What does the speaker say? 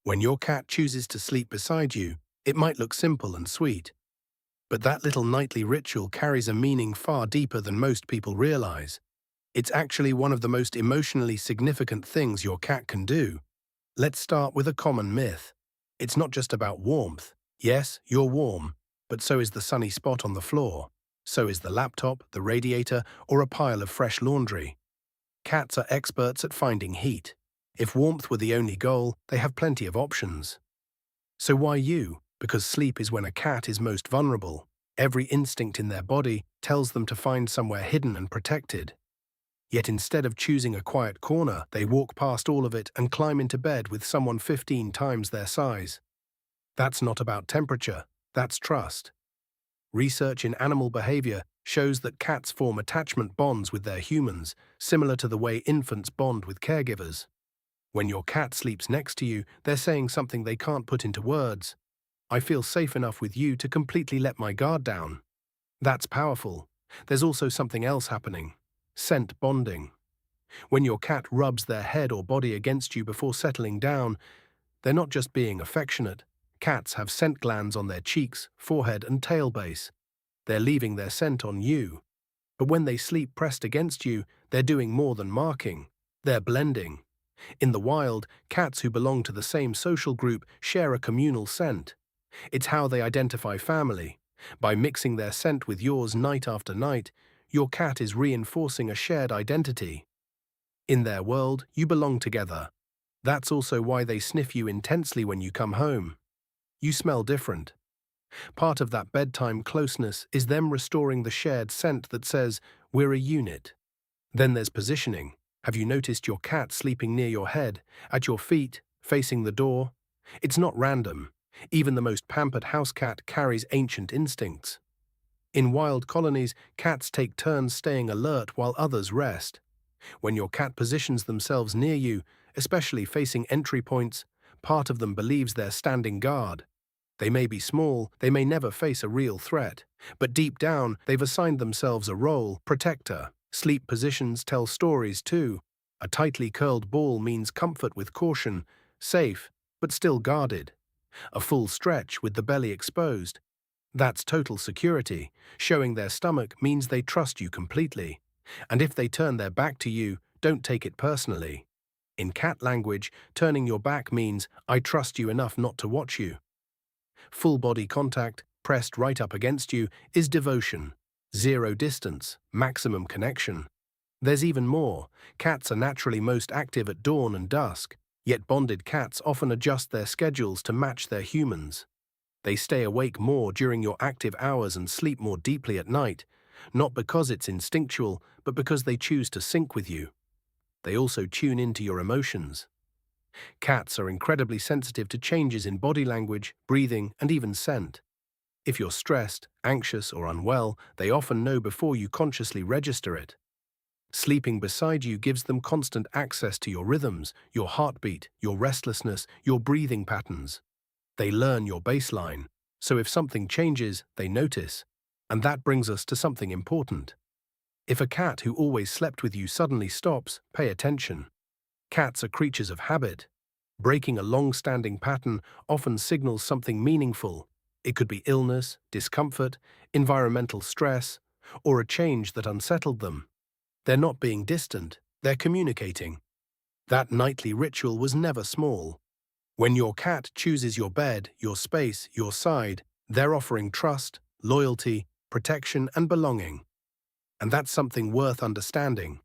When your cat chooses to sleep beside you, it might look simple and sweet, but that little nightly ritual carries a meaning far deeper than most people realize. It's actually one of the most emotionally significant things your cat can do. Let's start with a common myth. It's not just about warmth. Yes, you're warm, but so is the sunny spot on the floor. So is the laptop, the radiator, or a pile of fresh laundry. Cats are experts at finding heat. If warmth were the only goal, they have plenty of options. So why you? Because sleep is when a cat is most vulnerable. Every instinct in their body tells them to find somewhere hidden and protected. Yet instead of choosing a quiet corner, they walk past all of it and climb into bed with someone 15 times their size. That's not about temperature, that's trust. Research in animal behavior shows that cats form attachment bonds with their humans, similar to the way infants bond with caregivers. When your cat sleeps next to you, they're saying something they can't put into words. I feel safe enough with you to completely let my guard down. That's powerful. There's also something else happening. Scent bonding. When your cat rubs their head or body against you before settling down, they're not just being affectionate. Cats have scent glands on their cheeks, forehead, and tail base. They're leaving their scent on you. But when they sleep pressed against you, they're doing more than marking. They're blending. In the wild, cats who belong to the same social group share a communal scent. It's how they identify family. By mixing their scent with yours night after night, your cat is reinforcing a shared identity. In their world, you belong together. That's also why they sniff you intensely when you come home. You smell different. Part of that bedtime closeness is them restoring the shared scent that says, we're a unit. Then there's positioning. Have you noticed your cat sleeping near your head, at your feet, facing the door? It's not random. Even the most pampered house cat carries ancient instincts. In wild colonies, cats take turns staying alert while others rest. When your cat positions themselves near you, especially facing entry points, part of them believes they're standing guard. They may be small, they may never face a real threat, but deep down, they've assigned themselves a role, protector. Sleep positions tell stories too. A tightly curled ball means comfort with caution, safe, but still guarded. A full stretch with the belly exposed. That's total security. Showing their stomach means they trust you completely. And if they turn their back to you, don't take it personally. In cat language, turning your back means, I trust you enough not to watch you. Full body contact, pressed right up against you, is devotion. Zero distance, maximum connection. There's even more. Cats are naturally most active at dawn and dusk, yet bonded cats often adjust their schedules to match their humans. They stay awake more during your active hours and sleep more deeply at night, not because it's instinctual, but because they choose to sync with you. They also tune into your emotions. Cats are incredibly sensitive to changes in body language, breathing, and even scent. If you're stressed, anxious, or unwell, they often know before you consciously register it. Sleeping beside you gives them constant access to your rhythms, your heartbeat, your restlessness, your breathing patterns. They learn your baseline, so if something changes, they notice. And that brings us to something important. If a cat who always slept with you suddenly stops, pay attention. Cats are creatures of habit. Breaking a long-standing pattern often signals something meaningful. It could be illness, discomfort, environmental stress, or a change that unsettled them. They're not being distant, they're communicating. That nightly ritual was never small. When your cat chooses your bed, your space, your side, they're offering trust, loyalty, protection, and belonging. And that's something worth understanding.